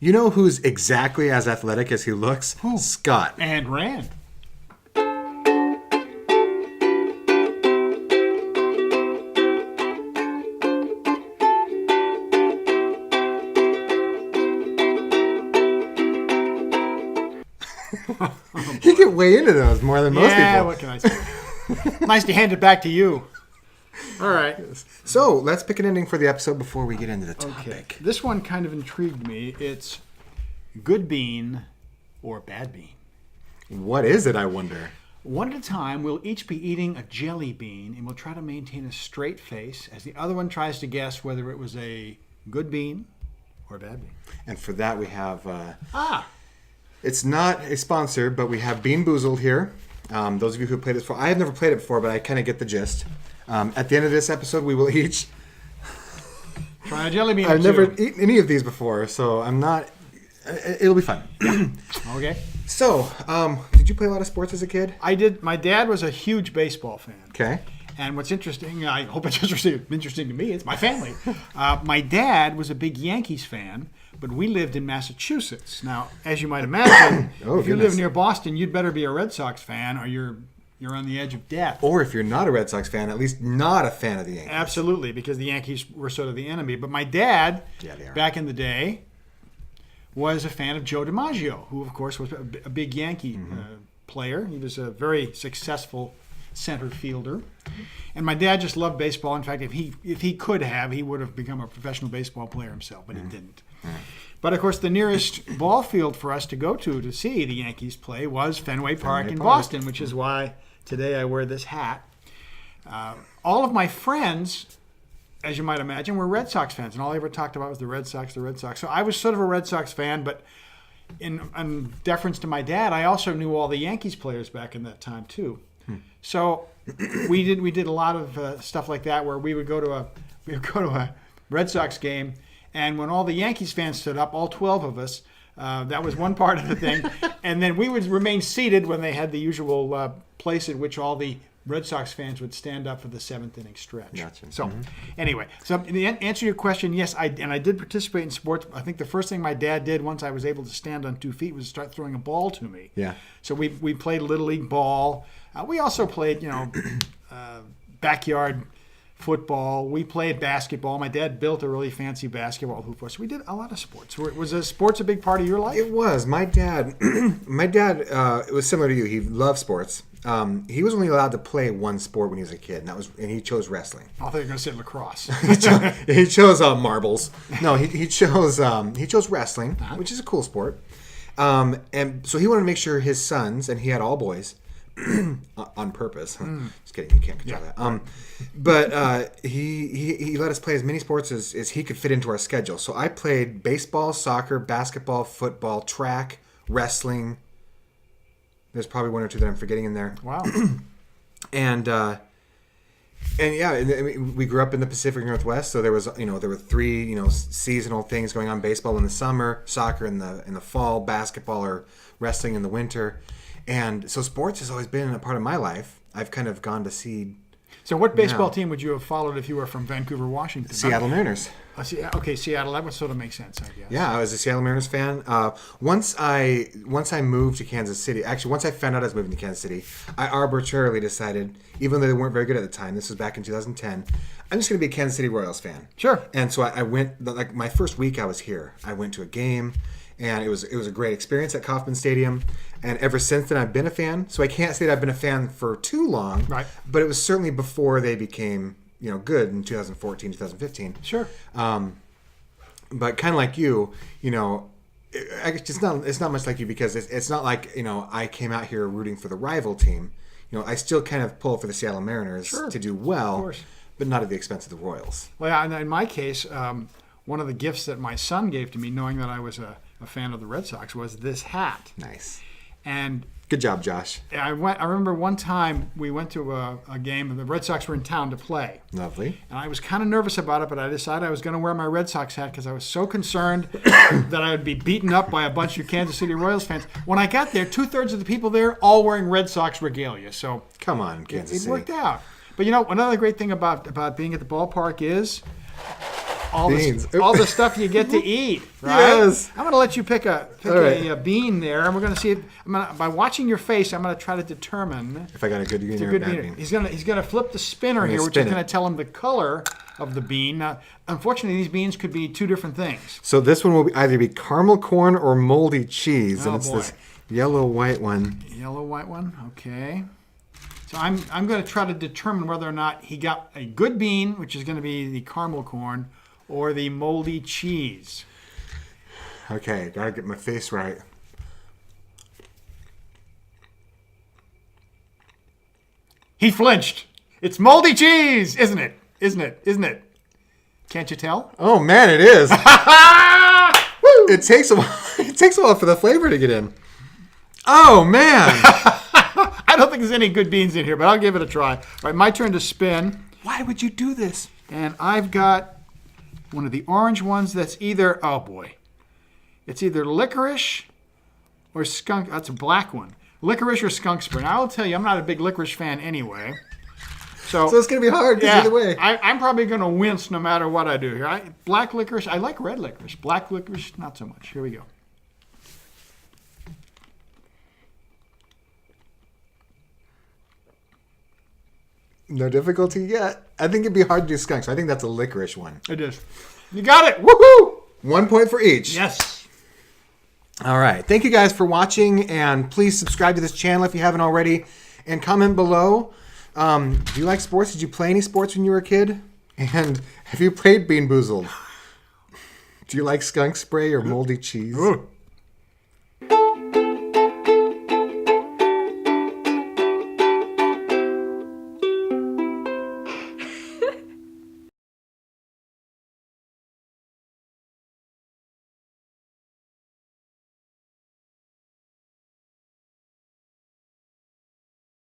You know who's exactly as athletic as he looks? Who? Scott. And Rand. You get way into those more than most people. Yeah, what can I say? Nice to hand it back to you. All right. So let's pick an ending for the episode before we get into the topic. Okay. This one kind of intrigued me. It's good bean or bad bean. What is it, I wonder? One at a time, we'll each be eating a jelly bean, and we'll try to maintain a straight face as the other one tries to guess whether it was a good bean or a bad bean. And for that, we have... It's not a sponsor, but we have Bean Boozled here. Those of you who played it before, I have never played it before, but I kind of get the gist. At the end of this episode, we will each try a jelly bean. I've never eaten any of these before, so I'm not. It'll be fun. Okay. So, did you play a lot of sports as a kid? I did. My dad was a huge baseball fan. Okay. And what's interesting, I hope it's interesting to me, it's my family. My dad was a big Yankees fan, but we lived in Massachusetts. Now, as you might imagine, if you live near Boston, you'd better be a Red Sox fan or you're on the edge of death. Or if you're not a Red Sox fan, at least not a fan of the Yankees. Absolutely, because the Yankees were sort of the enemy. But my dad, back in the day, was a fan of Joe DiMaggio, who, of course, was a big Yankee player. He was a very successful center fielder. And my dad just loved baseball. In fact, if he could have, he would have become a professional baseball player himself, but he didn't. But, of course, the nearest ball field for us to go to see the Yankees play was Fenway Park in Boston, which is why today I wear this hat. All of my friends, as you might imagine, were Red Sox fans, and all they ever talked about was the Red Sox. So I was sort of a Red Sox fan, but in deference to my dad, I also knew all the Yankees players back in that time, too. So we did a lot of stuff like that where we would go to a Red Sox game, and when all the Yankees fans stood up, all 12 of us, that was one part of the thing, and then we would remain seated when they had the usual place at which all the Red Sox fans would stand up for the seventh inning stretch. Gotcha. So anyway, so the answer to your question, yes, I did participate in sports. I think the first thing my dad did once I was able to stand on 2 feet was start throwing a ball to me. Yeah. So we played Little League ball. We also played, backyard football. We played basketball. My dad built a really fancy basketball hoop for us. We did a lot of sports. Was sports a big part of your life? It was. My dad, it was similar to you. He loved sports. He was only allowed to play one sport when he was a kid, and he chose wrestling. I thought you were going to say lacrosse. he chose marbles. No, he chose wrestling, which is a cool sport. And so he wanted to make sure his sons, and he had all boys, on purpose. Just kidding, you can't control that. But he let us play as many sports as he could fit into our schedule. So I played baseball, soccer, basketball, football, track, wrestling. There's probably one or two that I'm forgetting in there. Wow. And yeah, we grew up in the Pacific Northwest, so there were 3 seasonal things going on: baseball in the summer, soccer in the fall, basketball or wrestling in the winter. And so sports has always been a part of my life. I've kind of gone to seed. So what baseball team would you have followed if you were from Vancouver, Washington? Seattle Mariners. Okay, Seattle. That would sort of make sense, I guess. Yeah, I was a Seattle Mariners fan. Once I moved to Kansas City, actually, once I found out I was moving to Kansas City, I arbitrarily decided, even though they weren't very good at the time, this was back in 2010, I'm just going to be a Kansas City Royals fan. Sure. And so I went, like my first week I was here, I went to a game, and it was a great experience at Kauffman Stadium. And ever since then, I've been a fan. So I can't say that I've been a fan for too long. Right. But it was certainly before they became, good in 2014, 2015. Sure. But kind of like you, I guess it's not much like you because it's not like, I came out here rooting for the rival team. I still kind of pull for the Seattle Mariners to do well, but not at the expense of the Royals. Well, yeah, in my case, one of the gifts that my son gave to me, knowing that I was a fan of the Red Sox, was this hat. Nice. And good job, Josh. I remember one time we went to a game and the Red Sox were in town to play. Lovely. And I was kind of nervous about it, but I decided I was going to wear my Red Sox hat because I was so concerned that I would be beaten up by a bunch of Kansas City Royals fans. When I got there, 2/3 of the people there all wearing Red Sox regalia. So come on, Kansas City. It worked out. But another great thing about being at the ballpark is all Beans. the stuff you get to eat, right? Yes. I'm going to let you pick a right. bean there, and we're going to see if by watching your face, I'm going to try to determine if I got a good bean it's a or a good bad bean. bean. He's gonna flip the spinner here, which is going to tell him the color of the bean. Now, unfortunately, these beans could be two different things. So this one will either be caramel corn or moldy cheese, and Oh, it's boy. this yellow white one. Yellow white one, okay. So I'm going to try to determine whether or not he got a good bean, which is going to be the caramel corn, or the moldy cheese. Okay, gotta get my face right. He flinched. It's moldy cheese, isn't it? Isn't it? Isn't it? Can't you tell? Oh man, it is. It takes a while. It takes a while for the flavor to get in. Oh man. I don't think there's any good beans in here, but I'll give it a try. All right, my turn to spin. Why would you do this? And I've got one of the orange ones that's either, oh boy, it's either licorice or skunk. That's a black one. Licorice or skunk spray. Now, I'll tell you, I'm not a big licorice fan anyway. So it's going to be hard either way. I'm probably going to wince no matter what I do here. Black licorice, I like red licorice. Black licorice, not so much. Here we go. No difficulty yet. I think it'd be hard to do skunk, so I think that's a licorice one. It is. You got it. Woohoo! 1 point for each. Yes. All right. Thank you guys for watching, and please subscribe to this channel if you haven't already, and comment below. Do you like sports? Did you play any sports when you were a kid? And have you played Bean Boozled? Do you like skunk spray or moldy cheese? Ooh.